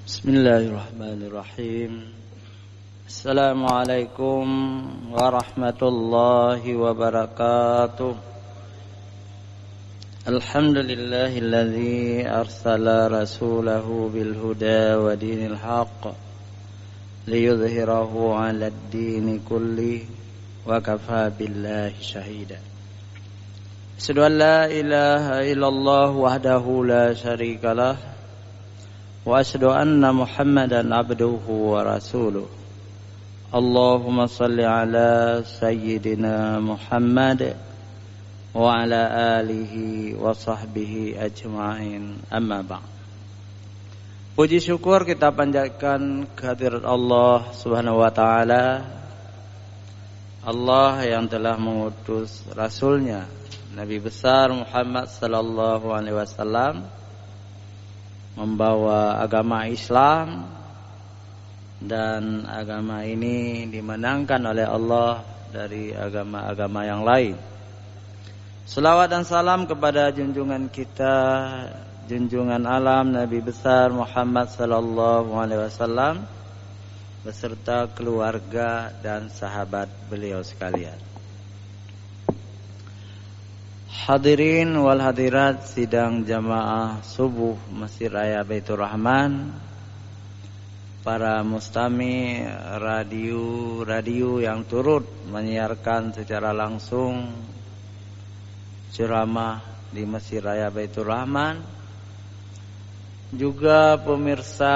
Bismillahirrahmanirrahim. Assalamualaikum warahmatullahi wabarakatuh. Alhamdulillahilladzi arsala rasulahu bil huda wa dinil haqq liyudhhirahu 'alad dini kulli wa kafaa billahi shahida. Asyhadu an la ilaha illallah wahdahu la syarikalah wa asyhadu anna Muhammadan abduhu wa rasuluh. Allahumma salli ala sayyidina Muhammad wa ala alihi wa sahbihi ajma'in. Amma ba'd. Puji syukur kita panjatkan kehadirat Allah Subhanahu wa taala, Allah yang telah mengutus rasulnya Nabi besar Muhammad sallallahu alaihi wasallam membawa agama Islam, dan agama ini dimenangkan oleh Allah dari agama-agama yang lain. Selawat dan salam kepada junjungan kita, junjungan alam Nabi besar Muhammad sallallahu alaihi wasallam beserta keluarga dan sahabat beliau sekalian. Hadirin wal hadirat sidang jamaah subuh Masjid Raya Baitur Rahman, para mustami radio yang turut menyiarkan secara langsung ceramah di Masjid Raya Baitur Rahman, juga pemirsa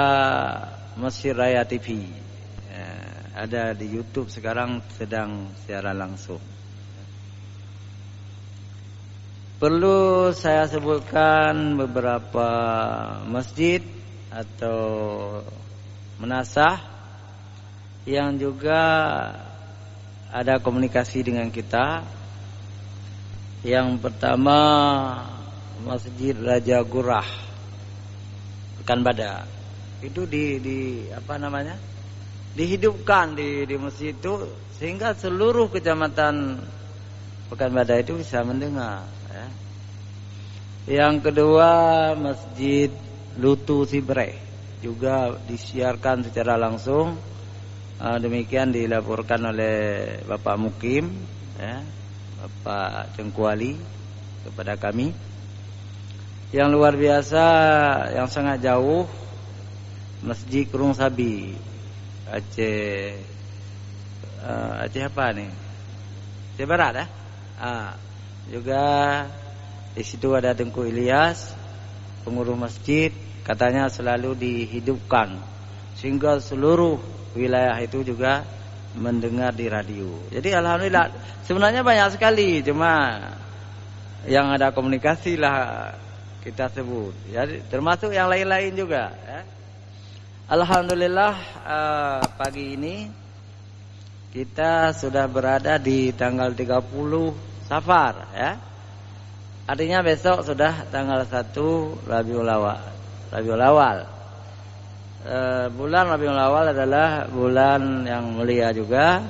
Masjid Raya TV, ada di YouTube sekarang sedang siaran langsung. Perlu saya sebutkan beberapa masjid atau menasah yang juga ada komunikasi dengan kita. Yang pertama, Masjid Raja Gurah Pekanbadak. Itu dihidupkan di masjid itu sehingga seluruh kecamatan Pekanbadak itu bisa mendengar. Yang kedua, Masjid Lutu Sibre juga disiarkan secara langsung. Demikian dilaporkan oleh Bapak Mukim, Bapak Cengkuali kepada kami. Yang luar biasa, yang sangat jauh, Masjid Kurung Sabi, Aceh apa nih? Aceh Barat, juga di situ ada Tengku Ilyas, pengurus masjid, katanya selalu dihidupkan sehingga seluruh wilayah itu juga mendengar di radio. Jadi alhamdulillah, sebenarnya banyak sekali, cuma yang ada komunikasi lah kita sebut. Jadi termasuk yang lain-lain juga. Alhamdulillah, pagi ini kita sudah berada di tanggal 30 Safar, Artinya besok sudah tanggal 1 Rabiul Awal. Bulan Rabiul Awal adalah bulan yang mulia juga,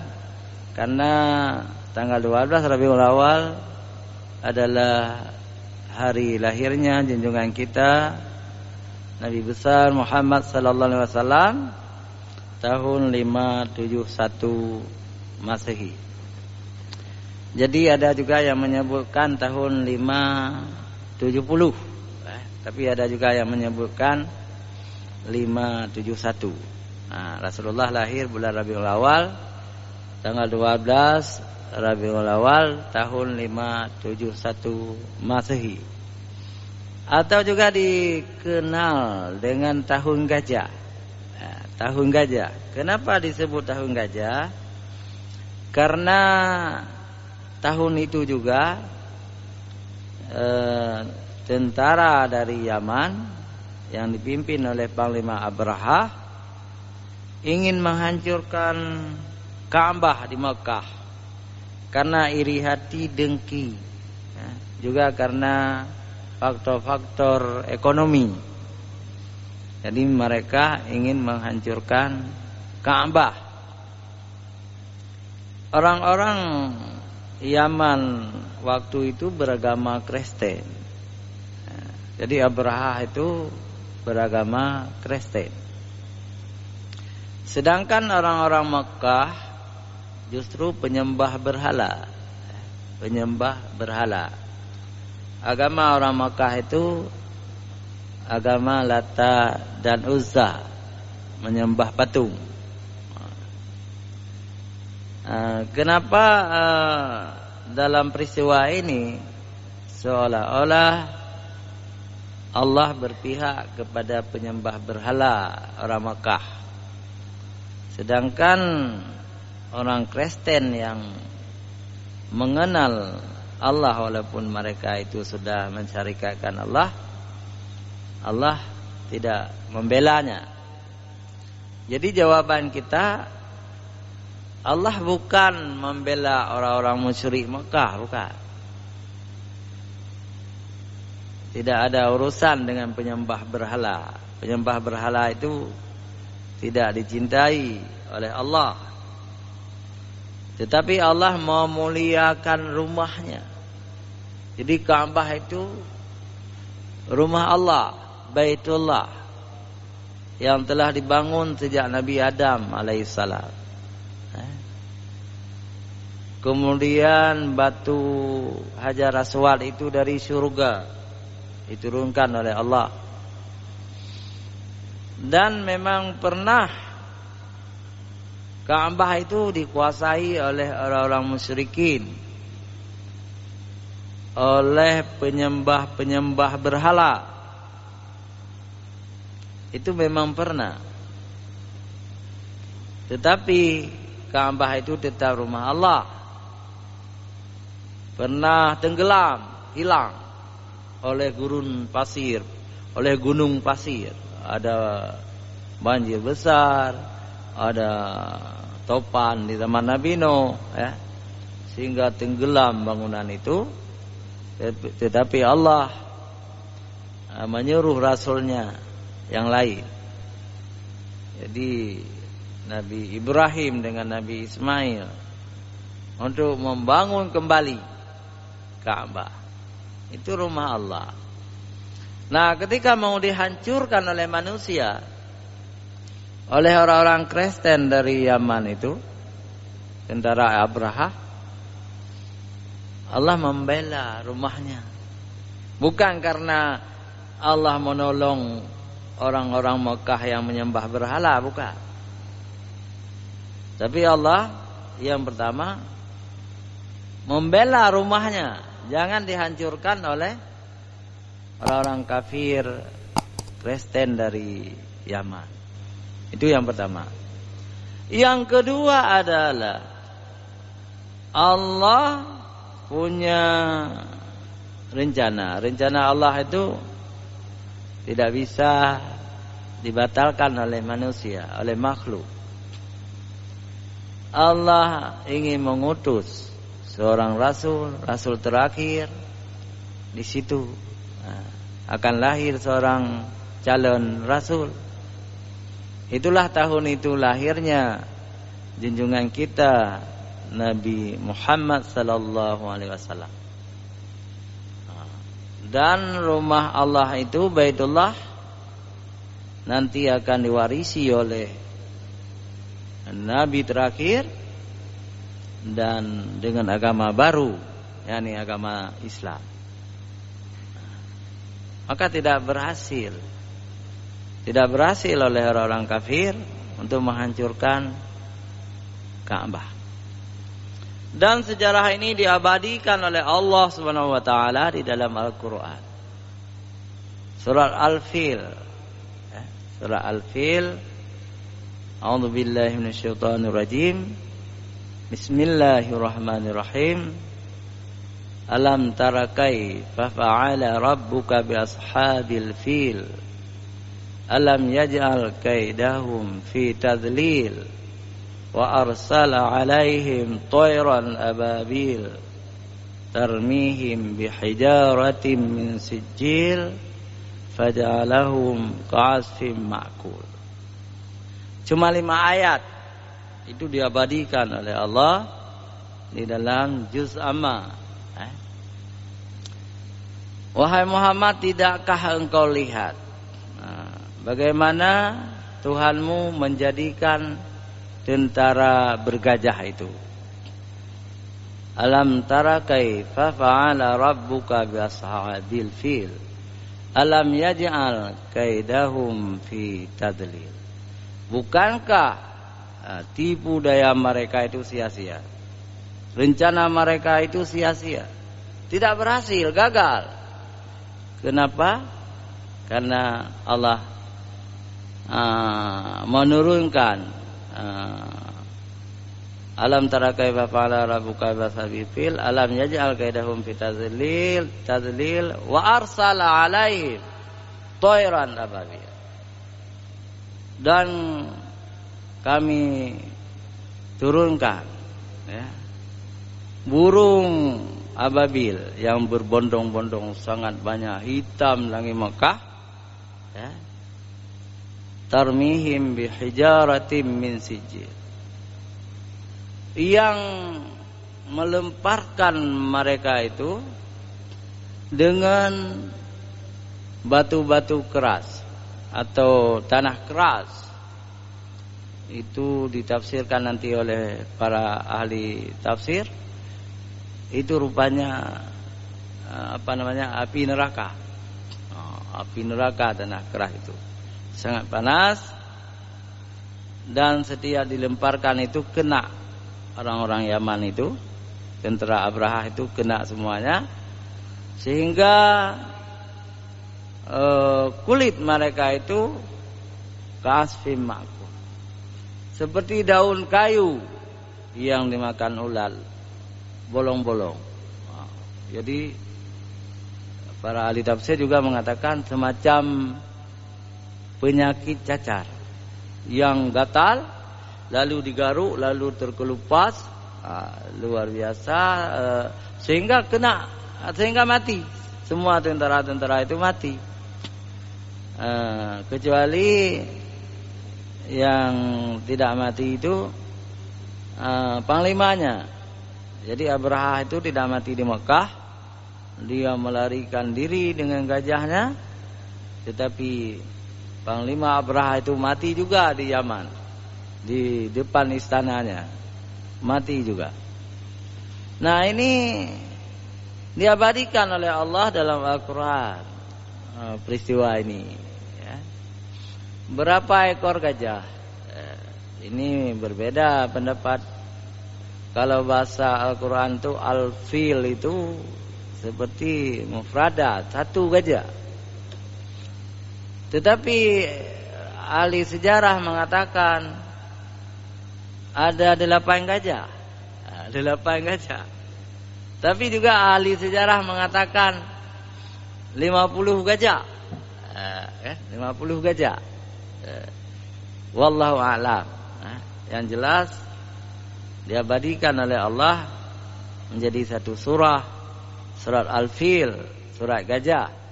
karena tanggal 12 Rabiul Awal adalah hari lahirnya junjungan kita Nabi besar Muhammad sallallahu alaihi wasallam tahun 571 Masehi. Jadi ada juga yang menyebutkan tahun 570, tapi ada juga yang menyebutkan 571. Rasulullah lahir bulan Rabiul Awal tanggal 12 Rabiul Awal tahun 571 Masehi, atau juga dikenal dengan tahun gajah. Tahun gajah. Kenapa disebut tahun gajah? Karena tahun itu juga tentara dari Yaman yang dipimpin oleh Panglima Abraha ingin menghancurkan Ka'bah di Mekah karena iri hati, dengki, juga karena faktor-faktor ekonomi. Jadi mereka ingin menghancurkan Ka'bah. Orang-orang Yaman waktu itu beragama Kristen. Jadi Abraha itu beragama Kristen. Sedangkan orang-orang Mekah justru penyembah berhala. Penyembah berhala. Agama orang Mekah itu agama Lata dan Uzza, menyembah patung. Kenapa dalam peristiwa ini seolah-olah Allah berpihak kepada penyembah berhala orang Mekah, sedangkan orang Kristen yang mengenal Allah walaupun mereka itu sudah mensyarikatkan Allah, Allah tidak membelanya. Jadi jawaban kita, Allah bukan membela orang-orang musyrik Mekah, bukan. Tidak ada urusan dengan penyembah berhala. Penyembah berhala itu tidak dicintai oleh Allah. Tetapi Allah memuliakan rumahnya. Jadi Ka'bah itu rumah Allah, Baitullah, yang telah dibangun sejak Nabi Adam alaihissalam. Kemudian batu Hajar Aswad itu dari surga diturunkan oleh Allah. Dan memang pernah Ka'bah itu dikuasai oleh orang-orang musyrikin, oleh penyembah-penyembah berhala. Itu memang pernah. Tetapi Ka'bah itu tetap rumah Allah. Pernah tenggelam, hilang oleh gurun pasir, oleh gunung pasir. Ada banjir besar, ada topan di zaman Nabi Nuh, ya, sehingga tenggelam bangunan itu. Tetapi Allah menyuruh Rasulnya yang lain. Jadi Nabi Ibrahim dengan Nabi Ismail untuk membangun kembali Ka'bah. Itu rumah Allah. Nah, ketika mau dihancurkan oleh manusia, oleh orang-orang Kristen dari Yaman itu, tentara Abraha, Allah membela rumahnya. Bukan karena Allah menolong orang-orang Mekah yang menyembah berhala, bukan. Tapi Allah yang pertama membela rumahnya, jangan dihancurkan oleh orang-orang kafir Kristen dari Yaman. Itu yang pertama. Yang kedua adalah Allah punya rencana. Rencana Allah itu tidak bisa dibatalkan oleh manusia, oleh makhluk. Allah ingin mengutus seorang rasul, rasul terakhir. Di situ akan lahir seorang calon rasul. Itulah tahun itu lahirnya junjungan kita Nabi Muhammad sallallahu alaihi wasallam. Dan rumah Allah itu Baitullah nanti akan diwarisi oleh Nabi terakhir dan dengan agama baru, yakni agama Islam. Maka tidak berhasil oleh orang-orang kafir untuk menghancurkan Ka'bah. Dan sejarah ini diabadikan oleh Allah Subhanahu wa taala di dalam Al-Qur'an. Surah Al-Fil. Surah Al-Fil. A'udzu billahi minasyaitonir rajim. Bismillahirrahmanirrahim. Alam tara kaifa fa'ala rabbuka bi ashabil fil. Alam yaj'al kaidahum fi tadlil. Wa arsala 'alaihim tayran ababil tarmihim bihijaratin min sijil faj'alahum ka'asfin ma'kul. Cuma 5 ayat itu diabadikan oleh Allah di dalam juz amma. Wahai Muhammad, tidakkah engkau lihat bagaimana Tuhanmu menjadikan tentara bergajah itu. Alam tara kaifa fa'ala rabbuka bi ashabil fil. Alam yaj'al kaidahum fi tadlil. Bukankah tipu daya mereka itu sia-sia? Rencana mereka itu sia-sia. Tidak berhasil, gagal. Kenapa? Karena Allah menurunkan alam tara kaifa fa'ala rabbuka bi ashabil fil alam yaj'al kaidahum fi tadlil wa arsala 'alaihim thayran ababil. Dan kami turunkan burung ababil yang berbondong-bondong sangat banyak, hitam langit Mekah, tarmihim bihijaratim min sijil, yang melemparkan mereka itu dengan batu-batu keras atau tanah keras. Itu ditafsirkan nanti oleh para ahli tafsir. Itu rupanya api neraka. Api neraka tanah keras itu sangat panas, dan setiap dilemparkan itu kena orang-orang Yaman itu, tentara Abraha itu kena semuanya, sehingga kulit mereka itu kasfim ma'kul, seperti daun kayu yang dimakan ular, bolong-bolong. Jadi para ahli tafsir juga mengatakan semacam penyakit cacar yang gatal, lalu digaruk, lalu terkelupas, luar biasa, sehingga mati. Semua tentara-tentara itu mati, kecuali yang tidak mati itu panglimanya. Jadi Abraha itu tidak mati di Mekah, dia melarikan diri dengan gajahnya, tetapi Panglima Abraha itu mati juga di Yaman, di depan istananya, mati juga. Nah, ini diabadikan oleh Allah dalam Al-Quran, peristiwa ini. Berapa ekor gajah? Ini berbeda pendapat. Kalau bahasa Al-Quran itu al-fil itu seperti mufradat, satu gajah. Tetapi ahli sejarah mengatakan ada 8 gajah. 8 gajah. Tapi juga ahli sejarah mengatakan 50 gajah. 50 gajah. Wallahu a'lam. Yang jelas diabadikan oleh Allah menjadi satu surah, surat Al-Fil, surat gajah,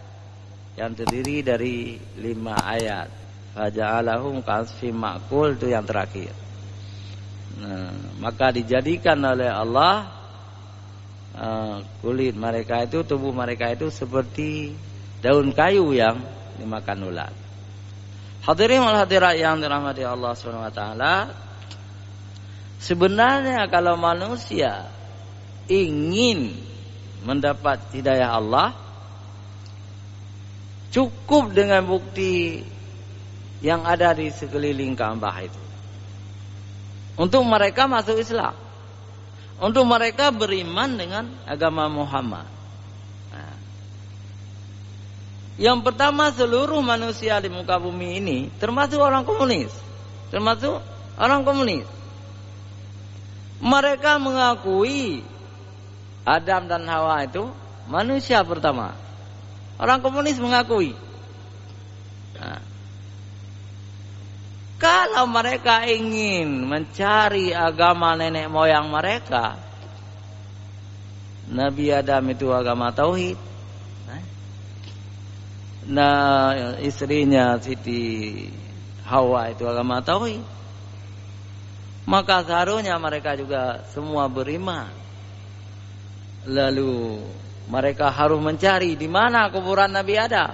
yang terdiri dari 5 ayat. Faja'alahum ka'asfim ma'kul, itu yang terakhir. Nah, maka dijadikan oleh Allah kulit mereka itu, tubuh mereka itu seperti daun kayu yang dimakan ulat. Hadirin wal hadirat yang dirahmati Allah Subhanahu wa taala, sebenarnya kalau manusia ingin mendapat hidayah Allah, cukup dengan bukti yang ada di sekeliling Ka'bah itu. Untuk mereka masuk Islam, untuk mereka beriman dengan agama Muhammad. Nah, yang pertama, seluruh manusia di muka bumi ini, termasuk orang komunis, mereka mengakui Adam dan Hawa itu manusia pertama. Orang komunis mengakui. Nah, kalau mereka ingin mencari agama nenek moyang mereka, Nabi Adam itu agama tauhid. Nah, istrinya Siti Hawa itu agama tauhid. Maka seharusnya mereka juga semua beriman. Lalu mereka harus mencari di mana kuburan Nabi Adam,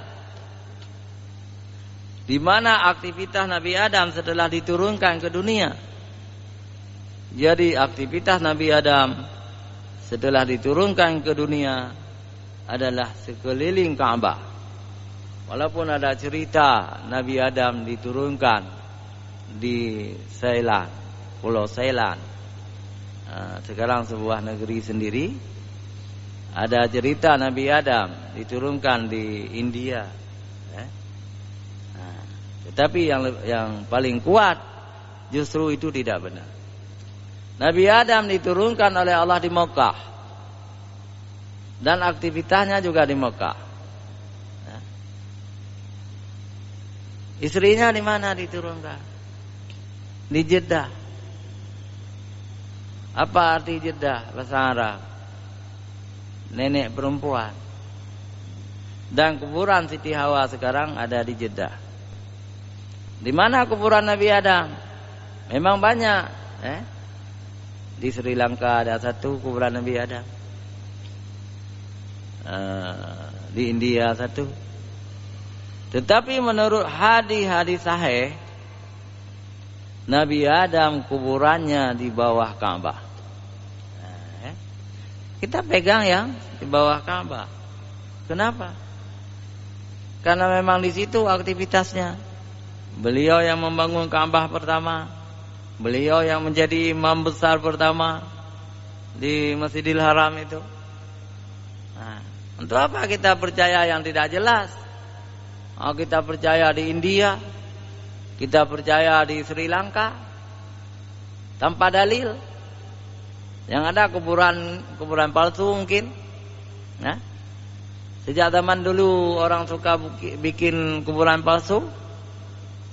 di mana aktivitas Nabi Adam setelah diturunkan ke dunia. Jadi aktivitas Nabi Adam setelah diturunkan ke dunia adalah sekeliling Ka'bah. Walaupun ada cerita Nabi Adam diturunkan di Thailand, Pulau Thailand, sekarang sebuah negeri sendiri. Ada cerita Nabi Adam diturunkan di India, tetapi yang paling kuat justru itu tidak benar. Nabi Adam diturunkan oleh Allah di Mekah dan aktivitasnya juga di Mekah. Istrinya di mana diturunkan? Di Jeddah. Apa arti Jeddah bahasa Arab? Nenek perempuan. Dan kuburan Siti Hawa sekarang ada di Jeddah. Di mana kuburan Nabi Adam? Memang banyak, Di Sri Lanka ada satu kuburan Nabi Adam. Di India satu. Tetapi menurut hadis sahih, Nabi Adam kuburannya di bawah Ka'bah. Kita pegang yang di bawah Ka'bah. Kenapa? Karena memang di situ aktivitasnya. Beliau yang membangun Ka'bah pertama. Beliau yang menjadi imam besar pertama di Masjidil Haram itu. Untuk apa kita percaya yang tidak jelas? Kita percaya di India, kita percaya di Sri Lanka tanpa dalil. Yang ada kuburan palsu mungkin. Sejak zaman dulu orang suka bikin kuburan palsu,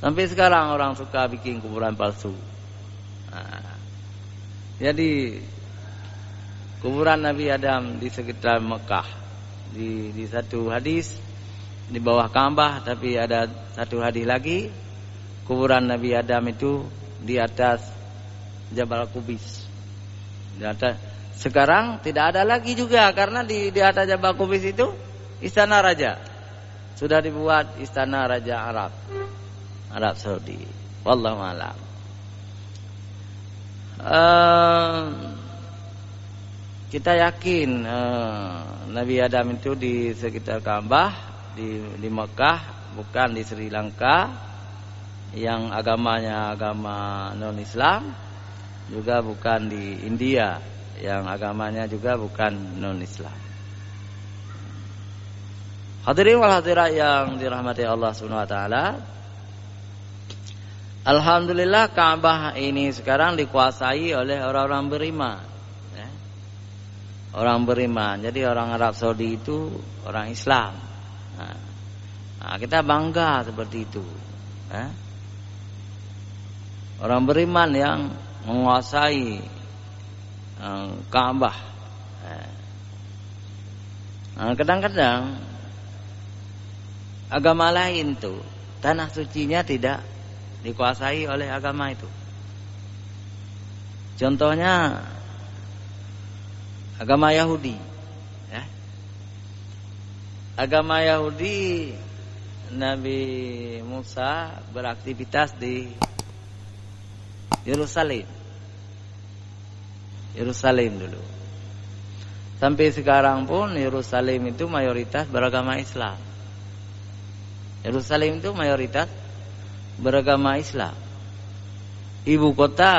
sampai sekarang orang suka bikin kuburan palsu. Jadi kuburan Nabi Adam di sekitar Mekah, di satu hadis di bawah Ka'bah, tapi ada satu hadis lagi kuburan Nabi Adam itu di atas Jabal Qubis. Sekarang tidak ada lagi juga, karena di atas Jabal Qubis itu istana raja. Sudah dibuat istana raja Arab Saudi. Wallahu a'lam. Kita yakin Nabi Adam itu di sekitar Ka'bah di Mekah, bukan di Sri Lanka yang agamanya agama non-Islam, juga bukan di India yang agamanya juga bukan non-Islam. Hadirin wal hadirat yang dirahmati Allah Subhanahu wa taala. Alhamdulillah Ka'bah ini sekarang dikuasai oleh orang-orang beriman. Orang beriman. Jadi orang Arab Saudi itu orang Islam. Kita bangga seperti itu. Orang beriman yang menguasai Ka'bah. Kadang-kadang agama lain tuh tanah sucinya tidak dikuasai oleh agama itu. Contohnya agama Yahudi. Agama Yahudi, Nabi Musa beraktivitas di Yerusalem dulu. Sampai sekarang pun Yerusalem itu mayoritas beragama Islam. Yerusalem itu mayoritas beragama Islam. Ibu kota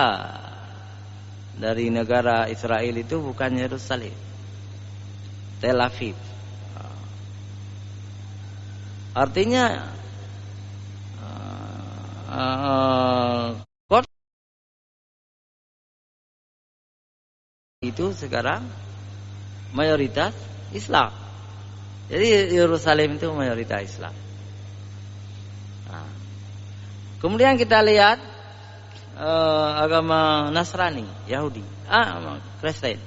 dari negara Israel itu bukan Yerusalem, Tel Aviv. Artinya kota itu sekarang mayoritas Islam. Jadi Yerusalem itu mayoritas Islam. Kemudian kita lihat agama Nasrani, Yahudi, Kristen.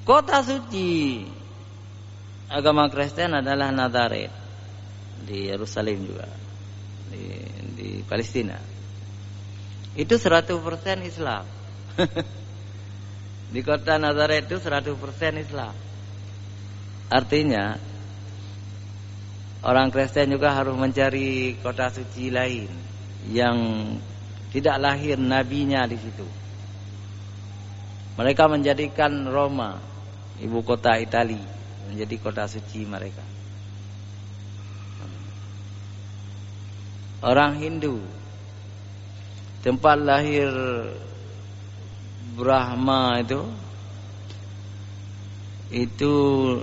Kota suci agama Kristen adalah Nazaret di Yerusalem juga, di Palestina. Itu 100% Islam. Di kota Nazaret itu 100% Islam. Artinya orang Kristen juga harus mencari kota suci lain yang Tidak lahir nabinya di situ. Mereka menjadikan Roma, ibu kota Italia, menjadi kota suci mereka. Orang Hindu, tempat lahir Brahma itu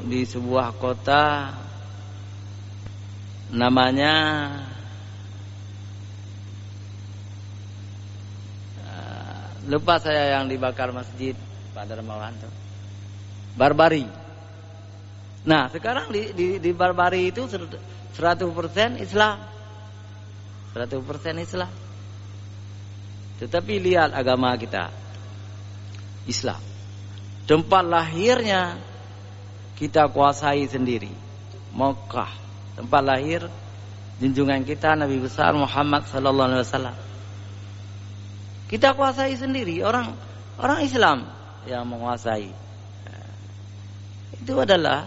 di sebuah kota namanya lupa saya, yang dibakar masjid Pak Darmawanto, Barbari. Nah sekarang di Barbari itu 100% Islam, 100% Islam. Tetapi lihat agama kita, Islam. Tempat lahirnya kita kuasai sendiri, Mekah, tempat lahir junjungan kita Nabi besar Muhammad sallallahu alaihi wasallam. Kita kuasai sendiri, orang Islam yang menguasai. Itu adalah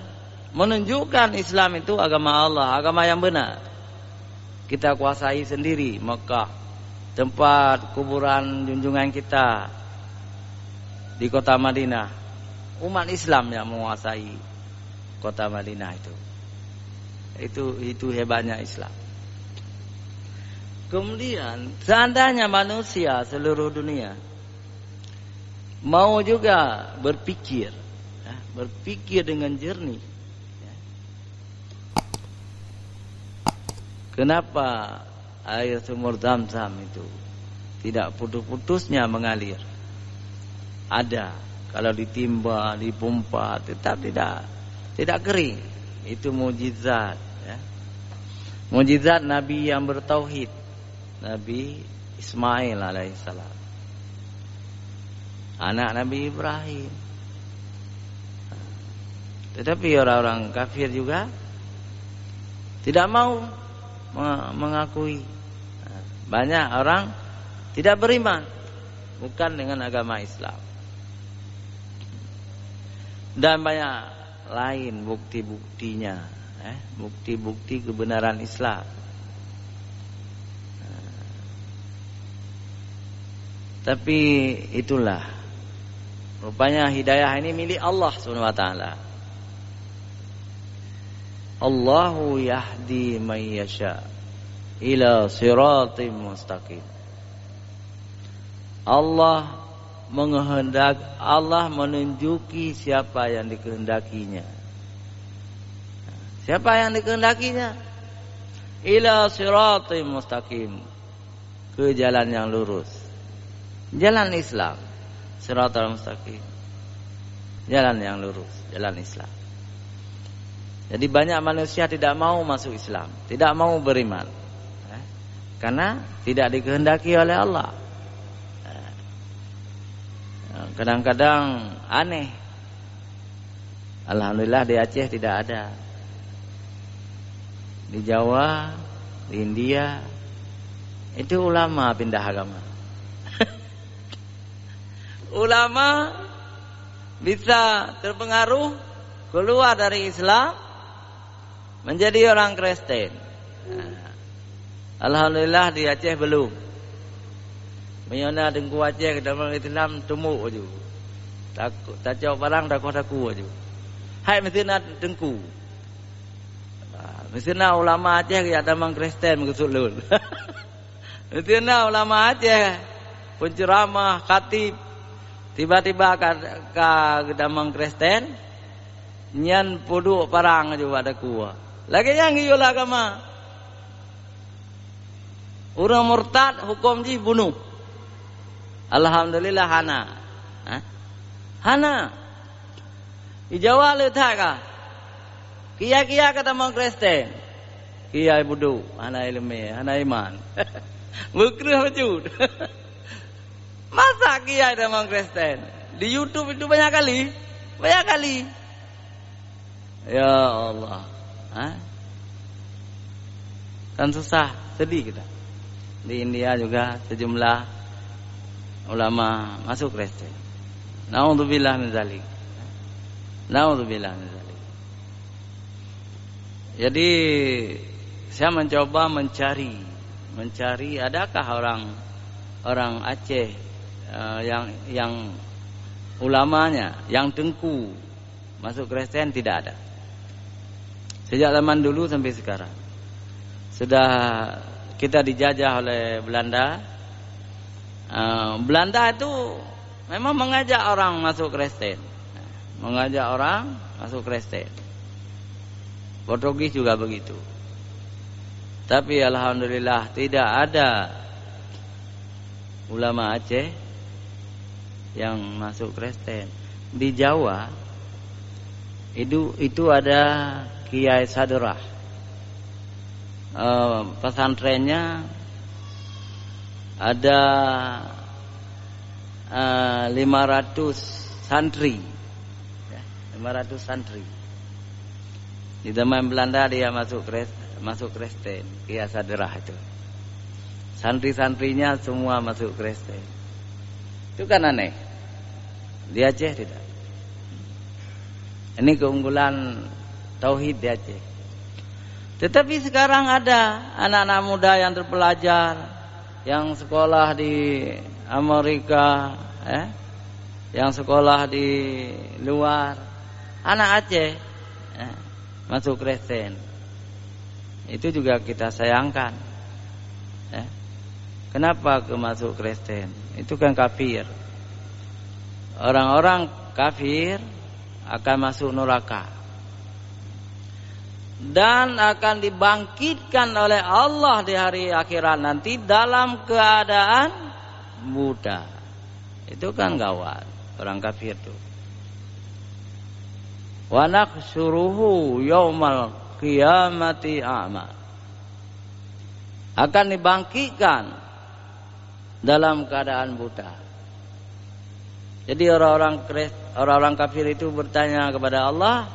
menunjukkan Islam itu agama Allah, agama yang benar. Kita kuasai sendiri Mekah, tempat kuburan junjungan kita di kota Madinah. Umat Islam yang menguasai kota Madinah itu. Itu hebatnya Islam. Kemudian seandainya manusia seluruh dunia mau juga berpikir dengan jernih, kenapa air sumur Zam-Zam itu tidak putus-putusnya mengalir? Ada, kalau ditimba, dipompa, tetap tidak kering. Itu mukjizat, ya. Mukjizat Nabi yang bertauhid, Nabi Ismail alaihissalam, anak Nabi Ibrahim. Tetapi orang-orang kafir juga tidak mau mengakui. Banyak orang tidak beriman, bukan dengan agama Islam. Dan banyak lain bukti-buktinya, bukti-bukti kebenaran Islam. Tapi itulah, rupanya hidayah ini milik Allah Subhanahu wa taala. Allahu yahdi man yasha ila siratim mustaqim. Allah menunjuki siapa yang dikehendakinya. Siapa yang dikehendakinya? Ila siratim mustaqim, ke jalan yang lurus. Jalan Islam, siratal mustaqim. Jalan yang lurus, jalan Islam. Jadi banyak manusia tidak mau masuk Islam, tidak mau beriman, karena tidak dikehendaki oleh Allah. Kadang-kadang aneh. Alhamdulillah di Aceh tidak ada. Di Jawa, di India, itu ulama pindah agama. Ulama bisa terpengaruh, keluar dari Islam, menjadi orang Kristen. Alhamdulillah di Aceh belum. Menyona dengku Aceh ke dalam Islam temuk aja. Tak jauh barang daku aja. Hai mesti nak dengku. Mesti nak ulama Aceh ke dalam Kristen mengesut lul. Mesti nak ulama Aceh penceramah, khatib, tiba-tiba ke dalam Kristen, nyan poduk parang aja pada kuah. Lagi yang iyo agama. Orang murtad hukum ji bunuh. Alhamdulillah hana. Hana. Di Jawa letak ka. Kia kata orang Kristen. Kia budu, hana ilmu, hana iman. Berkerah wujud. Masa kia ada orang Kristen? Di YouTube itu banyak kali. Ya Allah. Kan susah, sedih kita. Di India juga sejumlah ulama masuk Kristen. Naudzubillah min zalik. Jadi saya mencoba mencari adakah orang Aceh yang ulamanya, yang tengku masuk Kristen tidak ada. Sejak zaman dulu sampai sekarang. Sudah kita dijajah oleh Belanda. Belanda itu memang mengajak orang masuk Kristen. Mengajak orang masuk Kristen. Portugis juga begitu. Tapi alhamdulillah tidak ada ulama Aceh yang masuk Kristen. Di Jawa itu ada Kiai Sadrah. Pesantrennya ada 500 santri. 500 santri. Di zaman Belanda dia masuk Kristen, Kiai Sadrah itu. Santri-santrinya semua masuk Kristen. Itu kan aneh. Di Aceh tidak. Ini keunggulan tauhid di Aceh. Tetapi sekarang ada anak-anak muda yang terpelajar, yang sekolah di Amerika, yang sekolah di luar, anak Aceh masuk Kristen. Itu juga kita sayangkan. Kenapa masuk Kristen? Itu kan kafir. Orang-orang kafir akan masuk neraka dan akan dibangkitkan oleh Allah di hari akhirat nanti dalam keadaan buta. Itu kan gawat orang kafir itu. Wa nahsyuruhu yaumal qiyamati a'ma. Akan dibangkitkan dalam keadaan buta. Jadi orang-orang kafir itu bertanya kepada Allah,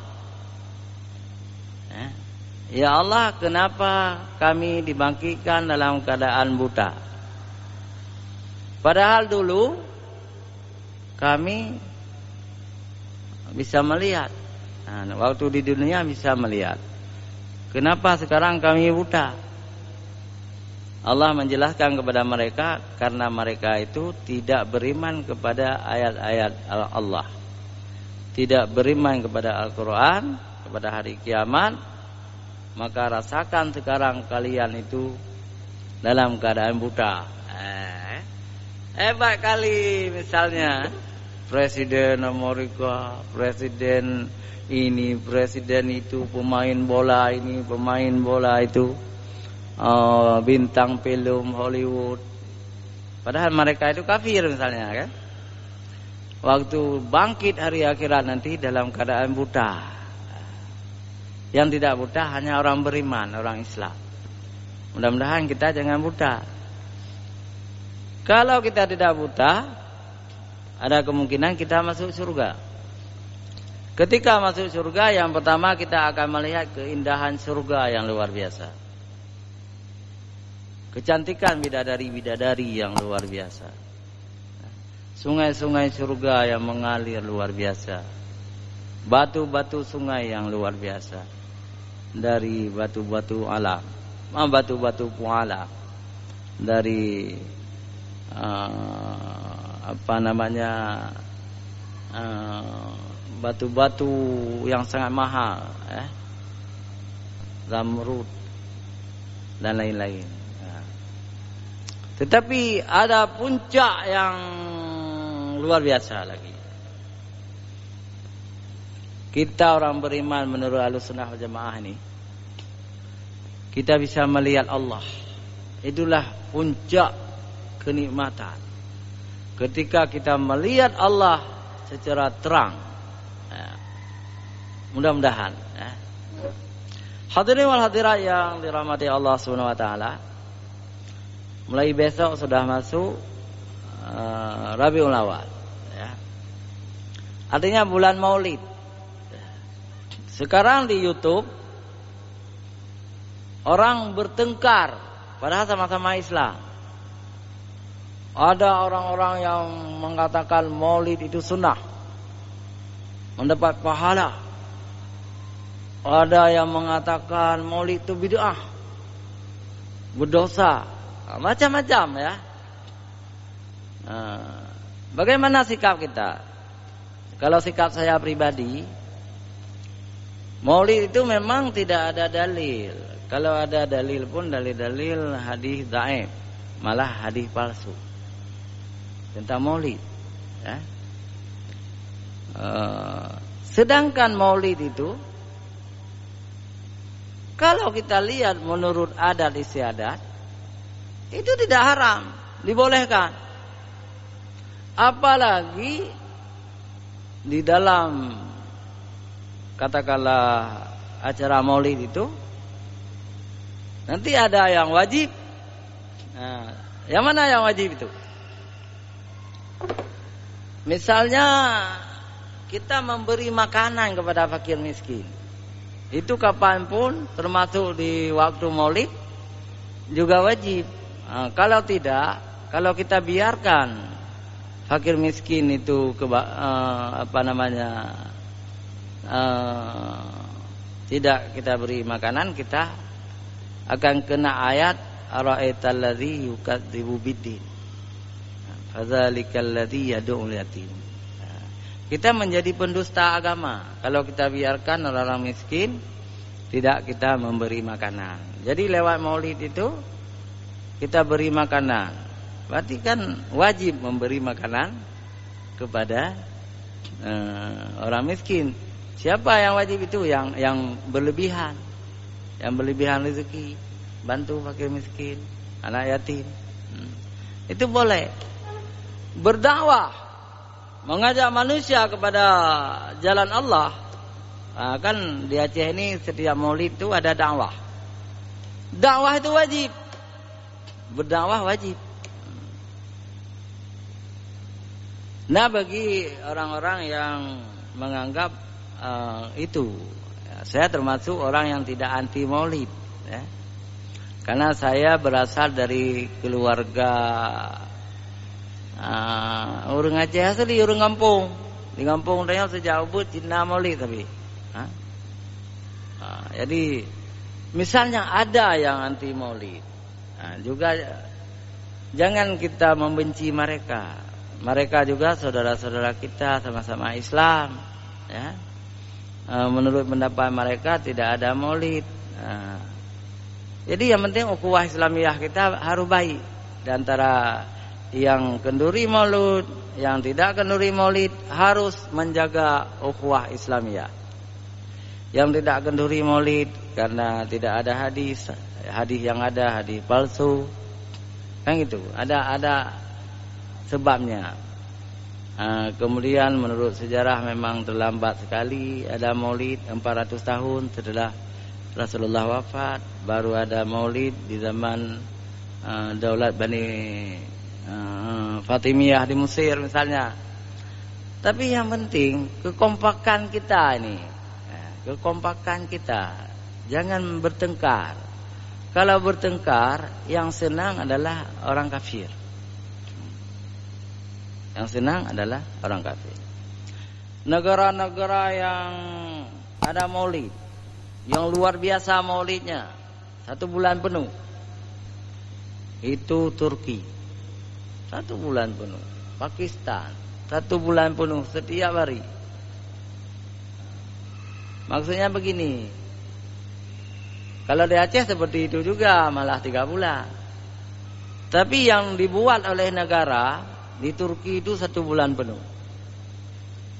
ya Allah, kenapa kami dibangkitkan dalam keadaan buta? Padahal dulu kami bisa melihat. Waktu di dunia bisa melihat. Kenapa sekarang kami buta? Allah menjelaskan kepada mereka karena mereka itu tidak beriman kepada ayat-ayat Allah. Tidak beriman kepada Al-Quran, kepada hari kiamat. Maka rasakan sekarang kalian itu dalam keadaan buta. Hebat kali misalnya Presiden Amerika, Presiden ini, Presiden itu, pemain bola ini, pemain bola itu, bintang film Hollywood. Padahal mereka itu kafir misalnya kan. Waktu bangkit hari akhirat nanti dalam keadaan buta. Yang tidak buta hanya orang beriman, orang Islam. Mudah-mudahan kita jangan buta. Kalau kita tidak buta, ada kemungkinan kita masuk surga. Ketika masuk surga, yang pertama kita akan melihat keindahan surga yang luar biasa. Kecantikan bidadari-bidadari yang luar biasa. Sungai-sungai surga yang mengalir luar biasa. Batu-batu sungai yang luar biasa. Dari batu-batu alam, batu-batu puala. Dari batu-batu yang sangat mahal, zamrud dan lain-lain. Tetapi ada puncak yang luar biasa lagi. Kita orang beriman menurut Ahlussunnah wal Jamaah ini, kita bisa melihat Allah. Itulah puncak kenikmatan. Ketika kita melihat Allah secara terang. Mudah-mudahan. Hadirin wal hadirat yang dirahmati Allah Subhanahu wa taala. Mulai besok sudah masuk Rabiul Awal, artinya bulan Maulid. Sekarang di YouTube orang bertengkar, padahal sama-sama Islam. Ada orang-orang yang mengatakan Maulid itu sunnah, mendapat pahala. Ada yang mengatakan Maulid itu bid'ah, berdosa. Macam-macam ya. Bagaimana sikap kita? Kalau sikap saya pribadi, Maulid itu memang tidak ada dalil. Kalau ada dalil pun dalil-dalil hadis dhaif, malah hadis palsu tentang Maulid. Ya. Sedangkan Maulid itu, kalau kita lihat menurut adat istiadat, itu tidak haram, dibolehkan. Apalagi di dalam katakanlah acara Maulid itu nanti ada yang wajib. Nah, yang mana yang wajib itu? Misalnya kita memberi makanan kepada fakir miskin. Itu kapanpun, termasuk di waktu Maulid juga wajib. Nah, kalau tidak, kalau kita biarkan fakir miskin itu tidak kita beri makanan, kita akan kena ayat ara'aital ladzi yukadzibu biddin fadzalikal ladzi yad'ul yatim. Kita menjadi pendusta agama kalau kita biarkan orang-orang miskin tidak kita memberi makanan. Jadi lewat Maulid itu kita beri makanan, berarti kan wajib memberi makanan kepada orang miskin. Siapa yang wajib itu? Yang berlebihan, yang berlebihan rezeki, bantu fakir miskin, anak yatim. Itu boleh. Berdakwah, mengajak manusia kepada jalan Allah. Kan di Aceh ini setiap Maulid itu ada dakwah. Dakwah itu wajib. Berdakwah wajib. Nah, bagi orang-orang yang menganggap itu, saya termasuk orang yang tidak anti Maulid, ya. Karena saya berasal dari keluarga orang Aceh asli, orang kampung. Di kampung saya sejak ubud Cina Maulid tapi. Jadi misalnya ada yang anti Maulid, juga jangan kita membenci mereka. Mereka juga saudara-saudara kita, sama-sama Islam, ya. Menurut pendapat mereka tidak ada Maulid. Jadi yang penting ukhuwah Islamiyah kita harus baik. Di antara yang kenduri Maulid, yang tidak kenduri Maulid, harus menjaga ukhuwah Islamiyah. Yang tidak kenduri Maulid karena tidak ada hadis yang ada hadis palsu, kan gitu. Ada sebabnya. Kemudian menurut sejarah memang terlambat sekali ada Maulid 400 tahun setelah Rasulullah wafat, baru ada Maulid di zaman Daulat Bani Fatimiyah di Mesir misalnya. Tapi yang penting kekompakan kita ini, kekompakan kita, jangan bertengkar. Kalau bertengkar, yang senang adalah orang kafir. Yang senang adalah orang kafir. Negara-negara yang ada Maulid, yang luar biasa Maulidnya, 1 bulan penuh, itu Turki. 1 bulan penuh. Pakistan 1 bulan penuh setiap hari. Maksudnya begini, kalau di Aceh seperti itu juga, malah 3 bulan. Tapi yang dibuat oleh negara di Turki itu 1 bulan penuh.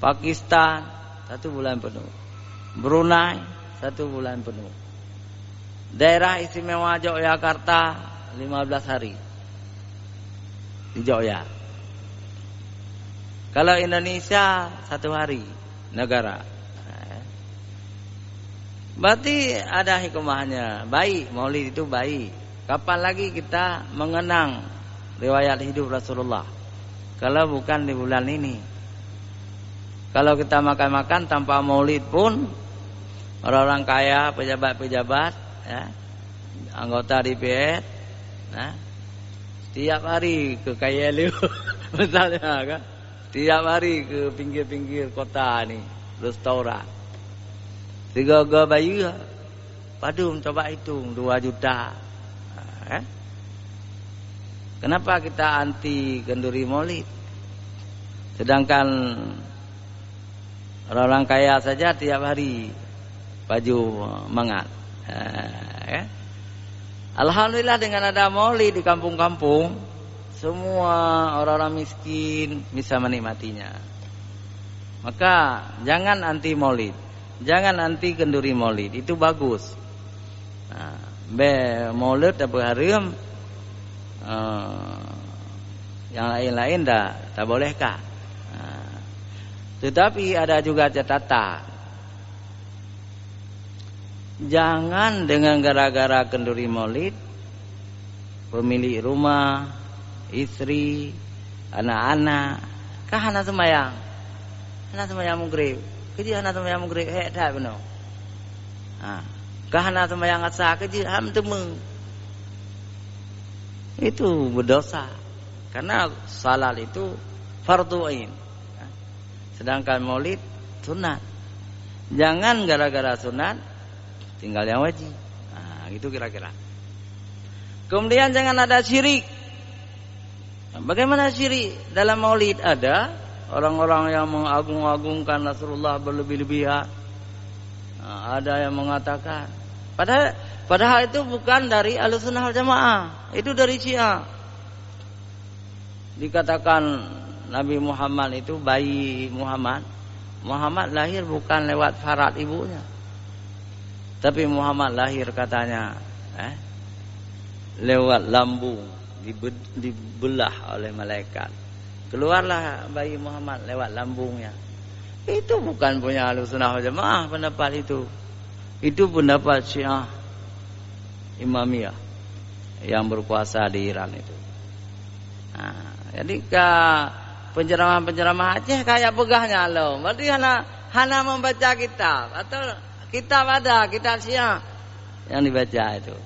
Pakistan 1 bulan penuh. Brunei 1 bulan penuh. Daerah istimewa Yogyakarta 15 hari di Jogja. Kalau Indonesia 1 hari negara. Berarti ada hikmahnya. Baik, Maulid itu baik. Kapan lagi kita mengenang riwayat hidup Rasulullah kalau bukan di bulan ini? Kalau kita makan-makan tanpa Maulid pun, orang-orang kaya, pejabat-pejabat, ya, anggota DPR, nah, tiap hari ke KLU misalnya kan, tiap hari ke pinggir-pinggir kota nih, restoran. 3 bayi, padum coba hitung 2 juta. Kenapa kita anti kenduri maulid? Sedangkan orang kaya saja tiap hari baju mangat. Ya. Alhamdulillah dengan ada maulid di kampung-kampung, semua orang-orang miskin bisa menikmatinya. Maka jangan anti maulid, jangan anti kenduri maulid, itu bagus. Maulid apa haram, yang lain-lain tak bolehkah? Tetapi ada juga catatan. Jangan dengan gara-gara kenduri maulid pemilik rumah, istri, anak-anak kahana sembahyang. Anak sembahyang maghrib. Kerja anak sembahyang maghrib tak benar. Kahana sembahyang asar kerja ham temu. Itu berdosa. Karena salat itu fardhu ain. Sedangkan maulid sunat. Jangan gara-gara sunat tinggal yang wajib. Gitu kira-kira. Kemudian jangan ada syirik. Bagaimana syirik? Dalam maulid ada orang-orang yang mengagung-agungkan Rasulullah berlebih-lebihan. Ada yang mengatakan padahal itu bukan dari Ahlussunnah wal Jamaah. Itu dari Syiah. Dikatakan Nabi Muhammad itu bayi Muhammad. Muhammad lahir bukan lewat farad ibunya. Tapi Muhammad lahir katanya lewat lambung, dibelah oleh malaikat. Keluarlah bayi Muhammad lewat lambungnya. Itu bukan punya Ahlussunnah wal Jamaah pendapat itu. Itu pendapat Syiah Imamiyah yang berkuasa di Iran itu. Jadi penceramah-penceramah Aceh kayak begahnya loh. Berarti hana membaca kitab atau kitab ada, kitab Syiah yang dibaca itu.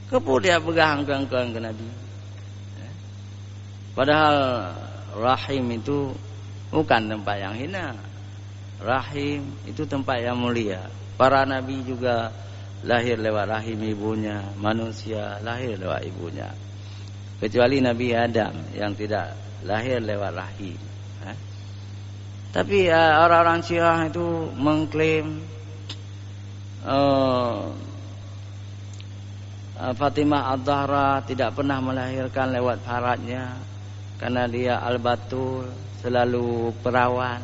Kepu dia pegang ke Nabi. Padahal rahim itu bukan tempat yang hina. Rahim itu tempat yang mulia. Para nabi juga lahir lewat rahim ibunya, manusia lahir lewat ibunya. Kecuali Nabi Adam yang tidak lahir lewat rahim. Tapi orang-orang Syiah itu mengklaim Fatimah Az-Zahra tidak pernah melahirkan lewat faradnya karena dia al-batul, selalu perawan.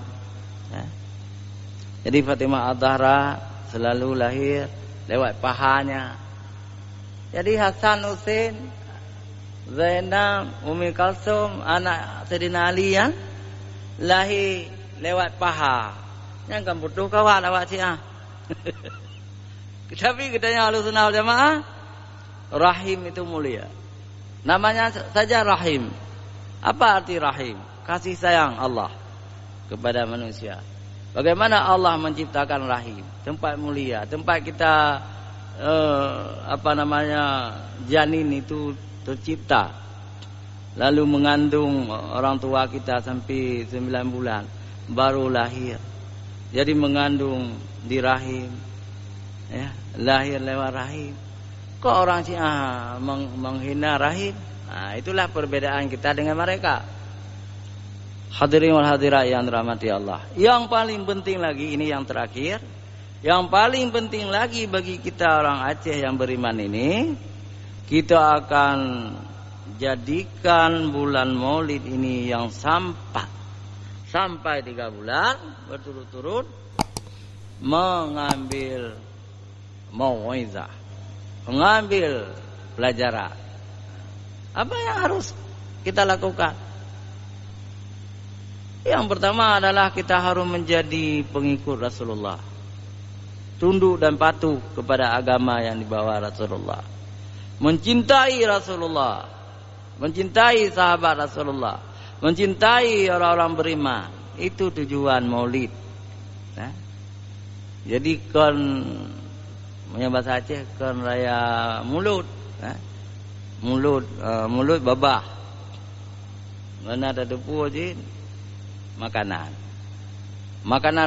Jadi Fatimah Az-Zahra selalu lahir lewat pahanya. Jadi Hasan Husain, Zainab, Umi Kalsum, anak Sayyidina Ali yang lahir lewat paha. Yang kan butuh kawan awak Syiah. Tapi katanya Ahlussunnah wal Jamaah, rahim itu mulia. Namanya saja rahim. Apa arti rahim? Kasih sayang Allah kepada manusia. Bagaimana Allah menciptakan rahim? Tempat mulia, tempat kita janin itu tercipta. Lalu mengandung orang tua kita sampai 9 bulan baru lahir. Jadi mengandung di rahim, lahir lewat rahim. Kok orang Syiah menghina rahim? Itulah perbedaan kita dengan mereka. Hadirin wal hadirat yang dirahmati Allah. Yang paling penting lagi, ini yang terakhir, yang paling penting lagi bagi kita orang Aceh yang beriman ini, kita akan jadikan bulan Maulid ini yang sampai 3 bulan berturut-turut mengambil mau'izah, mengambil pelajaran. Apa yang harus kita lakukan? Yang pertama adalah kita harus menjadi pengikut Rasulullah, tunduk dan patuh kepada agama yang dibawa Rasulullah, mencintai Rasulullah, mencintai sahabat Rasulullah, mencintai orang-orang beriman. Itu tujuan Maulid. Jadi kon punya bahasa Aceh kon raya mulut, mulut babah. Mana ada debu aja makanan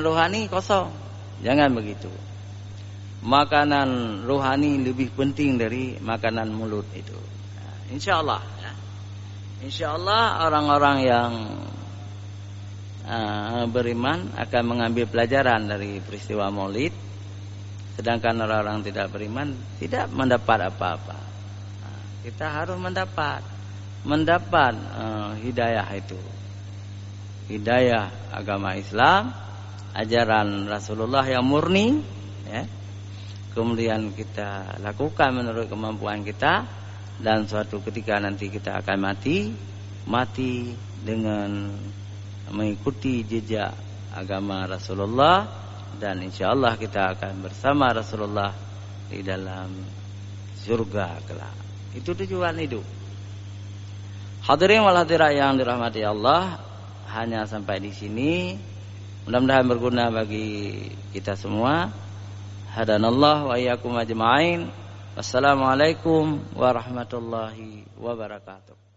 rohani kosong. Jangan begitu. Makanan rohani lebih penting dari makanan mulut itu. Insyaallah ya. Insyaallah orang-orang yang beriman akan mengambil pelajaran dari peristiwa Maulid, sedangkan orang-orang tidak beriman tidak mendapat apa-apa. Kita harus mendapat hidayah itu, hidayah agama Islam, ajaran Rasulullah yang murni, ya. Kemudian kita lakukan menurut kemampuan kita, dan suatu ketika nanti kita akan mati dengan mengikuti jejak agama Rasulullah, dan insyaallah kita akan bersama Rasulullah di dalam surga kelak. Itu tujuan hidup. Hadirin wal hadirat yang dirahmati Allah, hanya sampai di sini. Mudah-mudahan berguna bagi kita semua. Hadanallah wa iyyakum ajma'in. Wassalamualaikum warahmatullahi wabarakatuh.